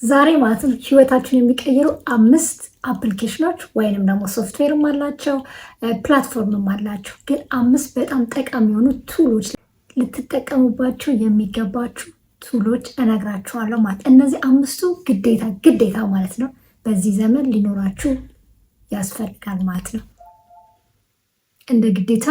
ዛሬ ማለት ነው ህይወታችሁን የሚቀይሩ 5 አፕሊኬሽኖች ወይንም ደግሞ ሶፍትዌርም አላቸው ፕላትፎርምም አላቸው። ግን 5 በጣም ጠቃሚ የሆኑ ቱሎች ልትጠቀሙባቸው የሚገባችሁ ቱሎች እነግራችኋለሁ ማለት እነዚህ 5ቱ ግዴታ ማለት ነው በዚህ ዘመን ሊኖራችሁ ያስፈልጋል ማለት ነው። እንደ ግዴታ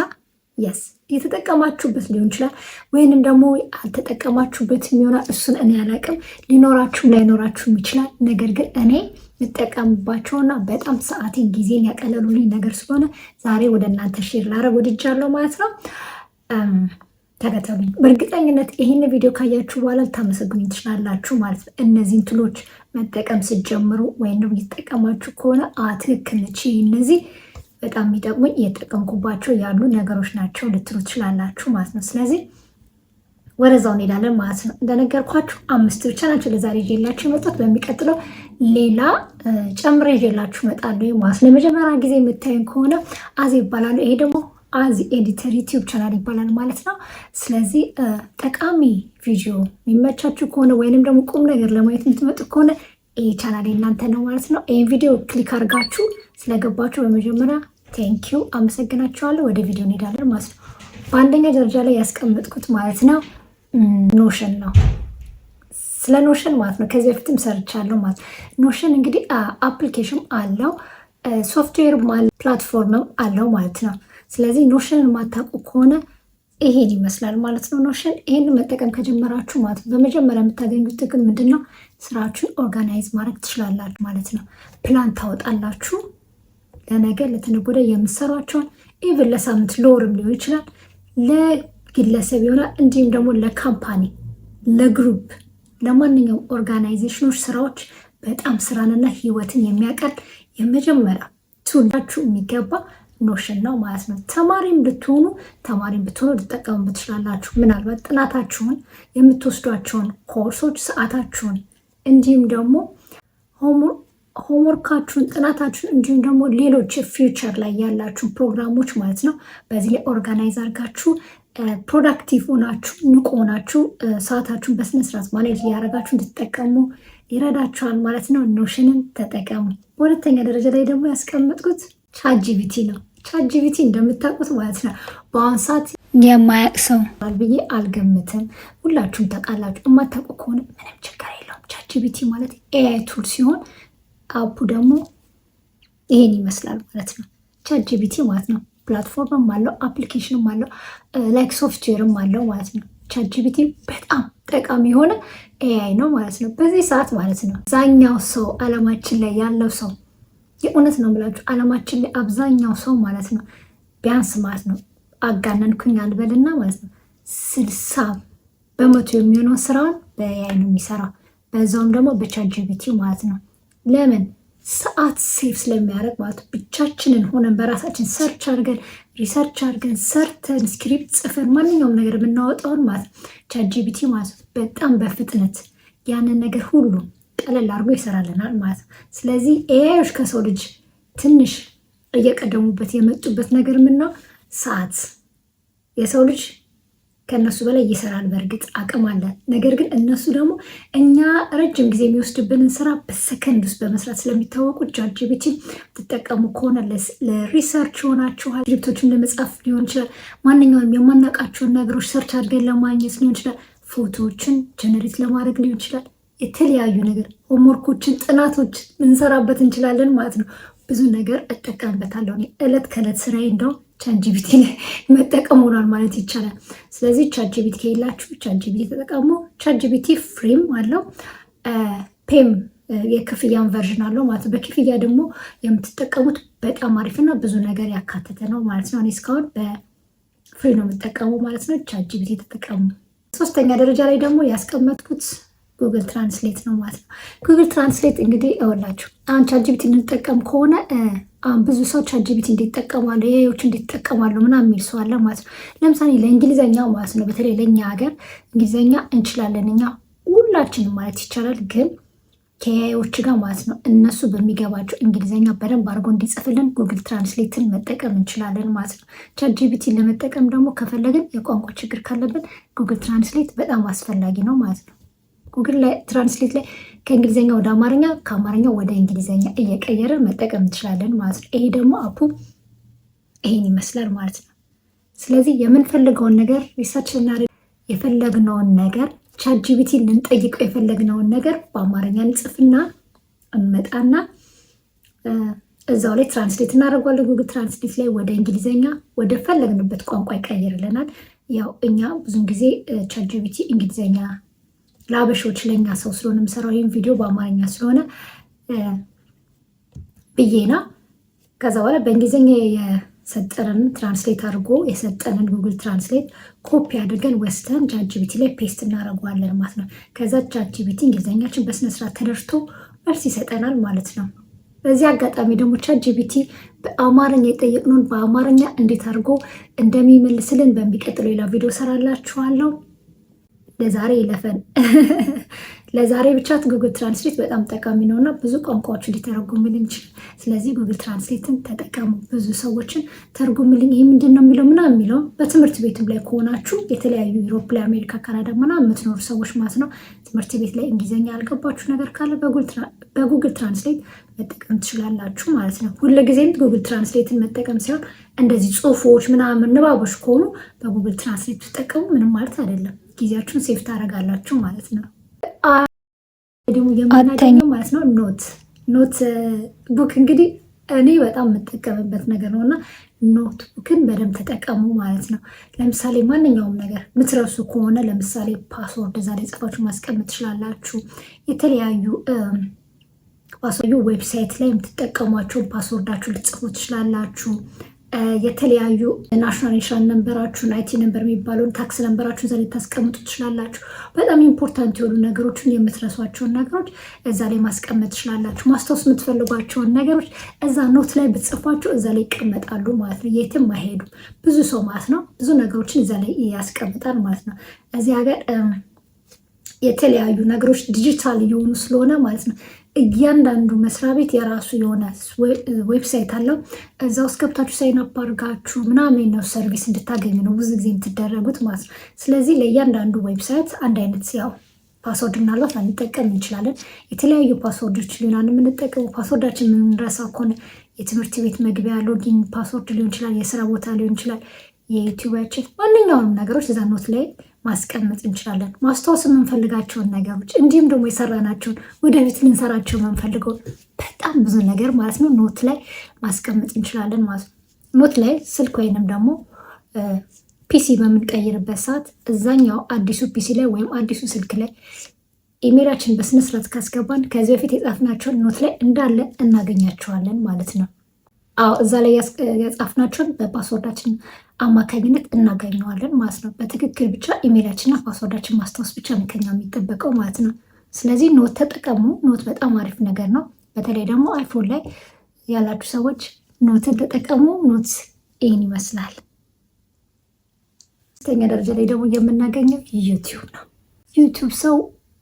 የስ የተጠቀማችሁበት ሊሆን ይችላል ወይንም ደግሞ አልተጠቀማችሁበት የሚሆናል። እሱን እኔ አላቅም፣ ሊኖራችሁም ላይኖራችሁም ይችላል። ነገር ግን እኔ የምጠቀምባቸውና በጣም ሰዓቴን ጊዜን ያቀለሉልኝ ነገር ስለሆነ ዛሬ ወደ እናንተ ሼር ላደርግ ወድጃለሁ ማለት ነው። ተከተሉኝ። በእርግጠኝነት ይህን ቪዲዮ ካያችሁ በኋላ ልታመሰግኑኝ ትችላላችሁ ማለት ነው። እነዚህን ቱሎች መጠቀም ስትጀምሩ ወይም ደግሞ እየተጠቀማችሁ ከሆነ ትክክል ነች፣ እነዚህ በጣም የሚጠቅሙኝ እየተጠቀምኩባቸው ያሉ ነገሮች ናቸው ልትሉ ትችላላችሁ ማለት ነው። ስለዚህ ወደዛው እንሄዳለን ማለት ነው። እንደነገርኳችሁ 5 ብቻ ናቸው ለዛሬ ይዤላችሁ የመጣሁት። በሚቀጥለው ሌላ ጨምሬ ይዤላችሁ እመጣለሁ ማለት ነው። ለመጀመሪያ ጊዜ የምታዩን ከሆነ አዚ ይባላሉ። ይሄ ደግሞ አዚ ኤዲተር ዩቲዩብ ቻናል ይባላል ማለት ነው። ስለዚህ ጠቃሚ ቪዲዮ የሚመቻችሁ ከሆነ ወይንም ደግሞ ቁም ነገር ለማየት የምትመጡ ከሆነ ይህ ቻናል እናንተ ነው ማለት ነው። ይህ ቪዲዮ ክሊክ አድርጋችሁ ስለገባችሁ በመጀመሪያ ቴንኪው አመሰግናችኋለሁ። ወደ ቪዲዮ እንሄዳለን ማለት ነው። በአንደኛ ደረጃ ላይ ያስቀመጥኩት ማለት ነው ኖሽን ነው። ስለ ኖሽን ማለት ነው ከዚህ በፊትም ሰርቻለሁ ማለት ነው። ኖሽን እንግዲህ አፕሊኬሽን አለው፣ ሶፍትዌር ፕላትፎርምም አለው ማለት ነው። ስለዚህ ኖሽንን የማታውቁ ከሆነ ይሄን ይመስላል ማለት ነው። ኖሽን ይሄን መጠቀም ከጀመራችሁ ማለት ነው በመጀመሪያ የምታገኙት ጥቅም ምንድን ነው? ስራችሁን ኦርጋናይዝ ማድረግ ትችላላችሁ ማለት ነው። ፕላን ታወጣላችሁ ለነገ ለተነገ ወዲያ የምትሰሯቸውን ኢቭን ለሳምንት ለወርም ሊሆን ይችላል፣ ለግለሰብ ይሆናል፣ እንዲሁም ደግሞ ለካምፓኒ፣ ለግሩፕ፣ ለማንኛውም ኦርጋናይዜሽኖች ስራዎች በጣም ስራንና ህይወትን የሚያቀል የመጀመሪያ ቱላችሁ የሚገባ ኖሽን ነው ማለት ነው። ተማሪም ብትሆኑ ልትጠቀሙበት ትችላላችሁ። ምናልባት ጥናታችሁን የምትወስዷቸውን ኮርሶች ሰዓታችሁን፣ እንዲሁም ደግሞ ሆምወርካችሁን፣ ጥናታችሁን፣ እንዲሁም ደግሞ ሌሎች ፊውቸር ላይ ያላችሁን ፕሮግራሞች ማለት ነው በዚህ ላይ ኦርጋናይዝ አድርጋችሁ ፕሮዳክቲቭ ሆናችሁ ንቁ ሆናችሁ ሰዓታችሁን በስነስርዓት ማኔጅ እያደረጋችሁ እንድትጠቀሙ ይረዳችኋል ማለት ነው። ኖሽንን ተጠቀሙ። በሁለተኛ ደረጃ ላይ ደግሞ ያስቀመጥኩት ቻትጂፒቲ ነው። ቻትጂፒቲ እንደምታውቁት ማለት ነው በአሁኑ ሰዓት የማያውቅ ሰው ብዬ አልገምትም። ሁላችሁም ታውቃላችሁ። የማታውቁ ከሆነ ምንም ችግር የለውም። ቻትጂፒቲ ማለት ኤአይ ቱል ሲሆን አፑ ደግሞ ይሄን ይመስላል ማለት ነው። ቻትጂፒቲ ማለት ነው ፕላትፎርምም አለው፣ አፕሊኬሽንም አለው፣ ላይክ ሶፍትዌርም አለው ማለት ነው። ቻትጂፒቲ በጣም ጠቃሚ የሆነ ኤአይ ነው ማለት ነው በዚህ ሰዓት ማለት ነው። አብዛኛው ሰው አለማችን ላይ ያለው ሰው የእውነት ነው የምላችሁ አለማችን ላይ አብዛኛው ሰው ማለት ነው ቢያንስ ማለት ነው አጋነንኩኝ አልበልና ማለት ነው 60% የሚሆነው ስራውን በኤአይ ነው የሚሰራው፣ በዛውም ደግሞ በቻትጂፒቲ ማለት ነው። ለምን? ሰዓት ሴፍ ስለሚያደርግ ማለት ብቻችንን ሆነን በራሳችን ሰርች አድርገን ሪሰርች አድርገን ሰርተን ስክሪፕት ጽፈን ማንኛውም ነገር ብናወጣውን ማለት ቻትጂፒቲ ማለት በጣም በፍጥነት ያንን ነገር ሁሉ ቀለል አድርጎ ይሰራልናል ማለት ነው። ስለዚህ ኤአይዎች ከሰው ልጅ ትንሽ እየቀደሙበት የመጡበት ነገር ምነው ሰዓት። የሰው ልጅ ከእነሱ በላይ ይሰራል፣ በእርግጥ አቅም አለ። ነገር ግን እነሱ ደግሞ እኛ ረጅም ጊዜ የሚወስድብንን ስራ በሰከንድ ውስጥ በመስራት ስለሚታወቁ ቻትጂፒቲ ትጠቀሙ ከሆነ ለሪሰርች ሆናችኋል። ስክሪፕቶችን ለመጻፍ ሊሆን ይችላል፣ ማንኛውም የማናውቃቸውን ነገሮች ሰርች አድርገን ለማግኘት ሊሆን ይችላል፣ ፎቶዎችን ጀነሬት ለማድረግ ሊሆን ይችላል፣ የተለያዩ ነገር ሆምወርኮችን፣ ጥናቶች እንሰራበት እንችላለን ማለት ነው። ብዙ ነገር እጠቀምበታለሁ እለት ከእለት ስራዬ እንደው ቻትጂፒቲ ላይ መጠቀም ሆኗል ማለት ይቻላል። ስለዚህ ቻትጂፒቲ ከሌላችሁ ቻትጂፒቲ ተጠቀሙ። ቻትጂፒቲ ፍሪም አለው፣ ፔም የክፍያን ቨርዥን አለው ማለት ነው። በክፍያ ደግሞ የምትጠቀሙት በጣም አሪፍና ብዙ ነገር ያካተተ ነው ማለት ነው። እኔ እስካሁን በፍሪ ነው የምጠቀሙ ማለት ነው። ቻትጂፒቲ ተጠቀሙ። ሶስተኛ ደረጃ ላይ ደግሞ ያስቀመጥኩት ጉግል ትራንስሌት ነው ማለት ነው። ጉግል ትራንስሌት እንግዲህ እወላችሁ አሁን ቻትጂፒቲ እንጠቀም ከሆነ አሁን ብዙ ሰው ቻትጂፒቲ እንዲጠቀማሉ ኤአይዎች እንዲጠቀማሉ ምናምን የሚል ሰው አለ ማለት ነው። ለምሳሌ ለእንግሊዘኛ ማለት ነው በተለይ ለእኛ ሀገር እንግሊዘኛ እንችላለን እኛ ሁላችንም ማለት ይቻላል። ግን ከኤአይዎች ጋር ማለት ነው እነሱ በሚገባቸው እንግሊዘኛ በደንብ አድርጎ እንዲጽፍልን ጉግል ትራንስሌትን መጠቀም እንችላለን ማለት ነው። ቻትጂፒቲን ለመጠቀም ደግሞ ከፈለግን የቋንቋ ችግር ካለብን ጉግል ትራንስሌት በጣም አስፈላጊ ነው ማለት ነው። ጉግል ላይ ትራንስሌት ላይ ከእንግሊዝኛ ወደ አማርኛ፣ ከአማርኛ ወደ እንግሊዝኛ እየቀየርን መጠቀም እንችላለን ማለት ነው። ይሄ ደግሞ አፑ ይሄን ይመስላል ማለት ነው። ስለዚህ የምንፈልገውን ነገር ሪሰርች ልናደርግ የፈለግነውን ነገር ቻትጂፒቲ ልንጠይቀው የፈለግነውን ነገር በአማርኛ እንጽፍና እንመጣና እዛው ላይ ትራንስሌት እናደርጓለን። ጉግል ትራንስሌት ላይ ወደ እንግሊዝኛ ወደ ፈለግንበት ቋንቋ ይቀይርልናል። ያው እኛ ብዙን ጊዜ ቻትጂፒቲ እንግሊዝኛ ለአበሾች ለእኛ ሰው ስለሆነ የምሰራው ይህን ቪዲዮ በአማርኛ ስለሆነ ብዬና ከዛ በኋላ በእንግሊዝኛ የሰጠንን ትራንስሌት አድርጎ የሰጠንን ጉግል ትራንስሌት ኮፒ አድርገን ወስደን ቻትጂፒቲ ላይ ፔስት እናደርገዋለን ማለት ነው። ከዛ ቻትጂፒቲ እንግሊዝኛችን በስነስርዓት ተደርቶ መልስ ይሰጠናል ማለት ነው። በዚህ አጋጣሚ ደግሞ ቻትጂፒቲ በአማርኛ የጠየቅነውን በአማርኛ እንዴት አድርጎ እንደሚመልስልን በሚቀጥለው ሌላ ቪዲዮ ሰራላችኋለሁ። ለዛሬ ይለፈን። ለዛሬ ብቻ ጉግል ትራንስሌት በጣም ጠቃሚ ነው እና ብዙ ቋንቋዎችን ሊተረጉምልን ይችላል። ስለዚህ ጉግል ትራንስሌትን ተጠቀሙ። ብዙ ሰዎችን ተርጉምልኝ ይህ ምንድን ነው የሚለው ምናምን የሚለው በትምህርት ቤትም ላይ ከሆናችሁ የተለያዩ ዩሮፕ ላይ አሜሪካ፣ ካናዳ ምናምን የምትኖሩ ሰዎች ማለት ነው ትምህርት ቤት ላይ እንግሊዝኛ ያልገባችሁ ነገር ካለ በጉግል ትራንስሌት መጠቀም ትችላላችሁ ማለት ነው። ሁልጊዜም ጉግል ትራንስሌትን መጠቀም ሳይሆን እንደዚህ ጽሁፎች ምናምን ንባቦች ከሆኑ በጉግል ትራንስሌት ተጠቀሙ። ምንም ማለት አይደለም። ጊዜያችሁን ሴፍ ታደርጋላችሁ ማለት ነው። ደግሞ የምናገኘው ማለት ነው ኖት ቡክ እንግዲህ እኔ በጣም የምጠቀምበት ነገር ነው እና ኖት ቡክን በደንብ ተጠቀሙ ማለት ነው። ለምሳሌ ማንኛውም ነገር ምትረሱ ከሆነ ለምሳሌ ፓስወርድ እዛ ላይ ጽፋችሁ ማስቀመጥ ትችላላችሁ። የተለያዩ ዌብሳይት ላይ የምትጠቀሟቸውን ፓስወርዳችሁ ልትጽፉ ትችላላችሁ። የተለያዩ ናሽናል ኢንሹራንስ ነንበራችሁን፣ አይቲ ነንበር የሚባለውን ታክስ ነንበራችሁን እዛ ላይ ታስቀምጡ ትችላላችሁ። በጣም ኢምፖርታንት የሆኑ ነገሮችን የምትረሷቸውን ነገሮች እዛ ላይ ማስቀመጥ ትችላላችሁ። ማስታወስ የምትፈልጓቸውን ነገሮች እዛ ኖት ላይ ብትጽፏቸው እዛ ላይ ይቀመጣሉ ማለት ነው። የትም አይሄዱም። ብዙ ሰው ማለት ነው ብዙ ነገሮችን እዛ ላይ ያስቀምጣል ማለት ነው። እዚህ ሀገር የተለያዩ ነገሮች ዲጂታል እየሆኑ ስለሆነ ማለት ነው እያንዳንዱ መስሪያ ቤት የራሱ የሆነ ዌብሳይት አለው። እዛ ውስጥ ገብታችሁ ሳይን አፕ አድርጋችሁ ምናምን ነው ሰርቪስ እንድታገኙ ነው ብዙ ጊዜ የምትደረጉት ማለት ነው። ስለዚህ ለእያንዳንዱ ዌብሳይት አንድ አይነት ያው ፓስወርድ ምናልባት አንጠቀም እንችላለን። የተለያዩ ፓስወርዶች ሊሆናል የምንጠቀመው። ፓስወርዳችን የምንረሳ ከሆነ የትምህርት ቤት መግቢያ ሎጊን ፓስወርድ ሊሆን ይችላል፣ የስራ ቦታ ሊሆን ይችላል፣ የዩቲዩባችን ማንኛውንም ነገሮች እዛ ኖት ላይ ማስቀመጥ እንችላለን። ማስታወስ የምንፈልጋቸውን ነገሮች እንዲሁም ደግሞ የሰራናቸውን ወደፊት ልንሰራቸው የምንፈልገው በጣም ብዙ ነገር ማለት ነው ኖት ላይ ማስቀመጥ እንችላለን ማለት ነው። ኖት ላይ ስልክ ወይንም ደግሞ ፒሲ በምንቀይርበት ሰዓት እዛኛው አዲሱ ፒሲ ላይ ወይም አዲሱ ስልክ ላይ ኢሜይላችን በስነስርዓት ካስገባን ከዚህ በፊት የጻፍናቸውን ኖት ላይ እንዳለ እናገኛቸዋለን ማለት ነው። አዎ እዛ ላይ የጻፍናቸውን በፓስወርዳችን አማካኝነት እናገኘዋለን ማለት ነው። በትክክል ብቻ ኢሜይላችንና ፓስወርዳችን ማስታወስ ብቻ ነው ከኛ የሚጠበቀው ማለት ነው። ስለዚህ ኖት ተጠቀሙ። ኖት በጣም አሪፍ ነገር ነው። በተለይ ደግሞ አይፎን ላይ ያላችሁ ሰዎች ኖትን ተጠቀሙ። ኖት ይህን ይመስላል። ሶስተኛ ደረጃ ላይ ደግሞ የምናገኘው ዩቲዩብ ነው።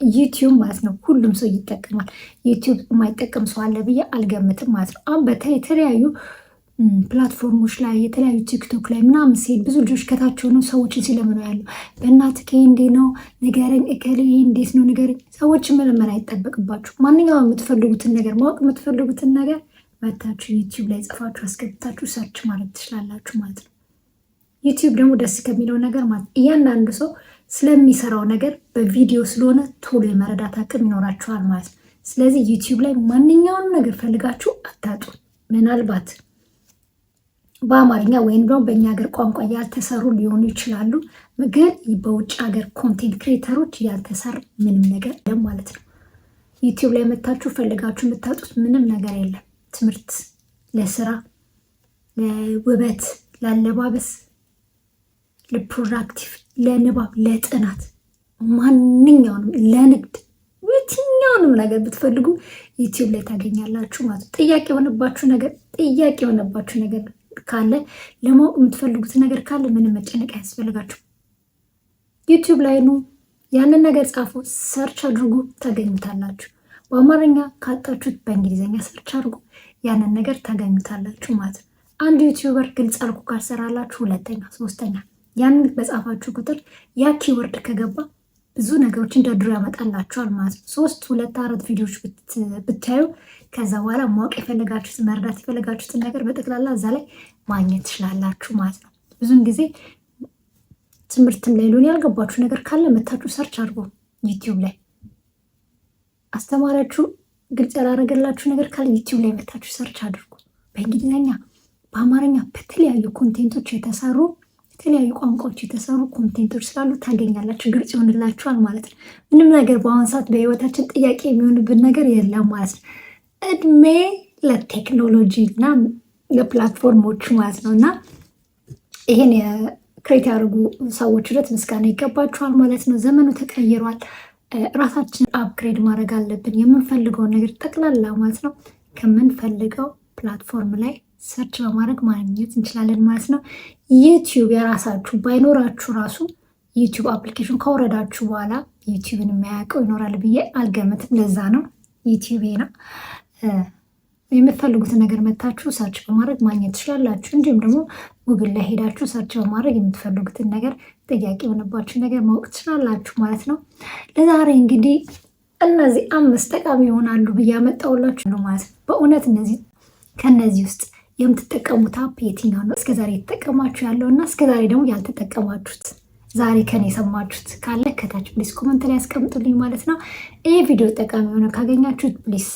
ዩቲዩብ ማለት ነው ሁሉም ሰው ይጠቀማል። ዩቲዩብ የማይጠቀም ሰው አለ ብዬ አልገምትም ማለት ነው። አሁን በተለይ የተለያዩ ፕላትፎርሞች ላይ የተለያዩ ቲክቶክ ላይ ምናምን ሲሄድ ብዙ ልጆች ከታች ሆነው ሰዎችን ሲለምኑ ያለው በእናትህ እንዴ ነው ንገረኝ፣ እከሌ እንዴት ነው ንገረኝ። ሰዎችን መለመን አይጠበቅባችሁ። ማንኛውም የምትፈልጉትን ነገር ማወቅ የምትፈልጉትን ነገር መታችሁ ዩቲዩብ ላይ ጽፋችሁ አስገብታችሁ ሰርች ማለት ትችላላችሁ ማለት ነው። ዩቲዩብ ደግሞ ደስ ከሚለው ነገር ማለት እያንዳንዱ ሰው ስለሚሰራው ነገር በቪዲዮ ስለሆነ ቶሎ የመረዳት አቅም ይኖራችኋል ማለት ነው። ስለዚህ ዩቲዩብ ላይ ማንኛውንም ነገር ፈልጋችሁ አታጡ። ምናልባት በአማርኛ ወይም ደግሞ በእኛ ሀገር ቋንቋ ያልተሰሩ ሊሆኑ ይችላሉ፣ ግን በውጭ ሀገር ኮንቴንት ክሬተሮች ያልተሰራ ምንም ነገር የለም ማለት ነው። ዩቲዩብ ላይ መታችሁ ፈልጋችሁ የምታጡት ምንም ነገር የለም። ትምህርት፣ ለስራ፣ ለውበት፣ ለአለባበስ፣ ለፕሮዳክቲቭ፣ ለንባብ፣ ለጥናት፣ ማንኛውንም ለንግድ የትኛውንም ነገር ብትፈልጉ ዩቲዩብ ላይ ታገኛላችሁ ማለት ነው። ጥያቄ የሆነባችሁ ነገር ካለ ለማወቅ የምትፈልጉት ነገር ካለ ምንም መጨነቅ አያስፈልጋችሁ። ዩቲዩብ ላይ ነው ያንን ነገር ጻፉ፣ ሰርች አድርጉ፣ ታገኙታላችሁ። በአማርኛ ካጣችሁት በእንግሊዝኛ ሰርች አድርጉ፣ ያንን ነገር ታገኙታላችሁ ማለት ነው። አንድ ዩቲዩበር ግልጽ አልኩ ካልሰራላችሁ ሁለተኛ፣ ሶስተኛ ያንን በጻፋችሁ ቁጥር ያ ኪወርድ ከገባ ብዙ ነገሮች እንደ ድሮ ያመጣላችኋል ማለት ነው። 3፣ 2፣ 4 ቪዲዮዎች ብታዩ ከዛ በኋላ ማወቅ የፈለጋችሁትን መረዳት የፈለጋችሁትን ነገር በጠቅላላ እዛ ላይ ማግኘት ትችላላችሁ ማለት ነው። ብዙን ጊዜ ትምህርትም ላይ ሊሆን ያልገባችሁ ነገር ካለ መታችሁ ሰርች አድርጎ ዩቲዩብ ላይ አስተማሪያችሁ ግልጽ ያላረገላችሁ ነገር ካለ ዩቲዩብ ላይ መታችሁ ሰርች አድርጉ። በእንግሊዝኛ በአማርኛ በተለያዩ ኮንቴንቶች የተሰሩ የተለያዩ ቋንቋዎች የተሰሩ ኮንቴንቶች ስላሉ ታገኛላችሁ። ግልጽ ይሆንላችኋል ማለት ነው። ምንም ነገር በአሁን ሰዓት በህይወታችን ጥያቄ የሚሆንብን ነገር የለም ማለት ነው። እድሜ ለቴክኖሎጂ እና ለፕላትፎርሞች ማለት ነው። እና ይሄን ክሬት ያደርጉ ሰዎች ረት ምስጋና ይገባችኋል ማለት ነው። ዘመኑ ተቀይሯል። ራሳችንን አፕግሬድ ማድረግ አለብን። የምንፈልገውን ነገር ጠቅላላ ማለት ነው ከምንፈልገው ፕላትፎርም ላይ ሰርች በማድረግ ማግኘት እንችላለን ማለት ነው። ዩቲዩብ የራሳችሁ ባይኖራችሁ ራሱ ዩቲዩብ አፕሊኬሽን ካወረዳችሁ በኋላ ዩቲዩብን የሚያውቀው ይኖራል ብዬ አልገምትም። ለዛ ነው ዩቲዩብ ነው። የምትፈልጉትን ነገር መታችሁ ሰርች በማድረግ ማግኘት ትችላላችሁ። እንዲሁም ደግሞ ጉግል ላይ ሄዳችሁ ሰርች በማድረግ የምትፈልጉትን ነገር ጥያቄ የሆነባችሁ ነገር ማወቅ ትችላላችሁ ማለት ነው። ለዛሬ እንግዲህ እነዚህ 5 ጠቃሚ ይሆናሉ ብዬ ያመጣሁላችሁ ነው ማለት ነው። በእውነት ከነዚህ ውስጥ የምትጠቀሙት አፕ የትኛው ነው? እስከዛሬ የተጠቀማችሁ ያለው እና እስከዛሬ ደግሞ ያልተጠቀማችሁት ዛሬ ከኔ የሰማችሁት ካለ ከታች ፕሊስ ኮመንት ላይ ያስቀምጡልኝ ማለት ነው። ይህ ቪዲዮ ጠቃሚ የሆነ ካገኛችሁት ፕሊስ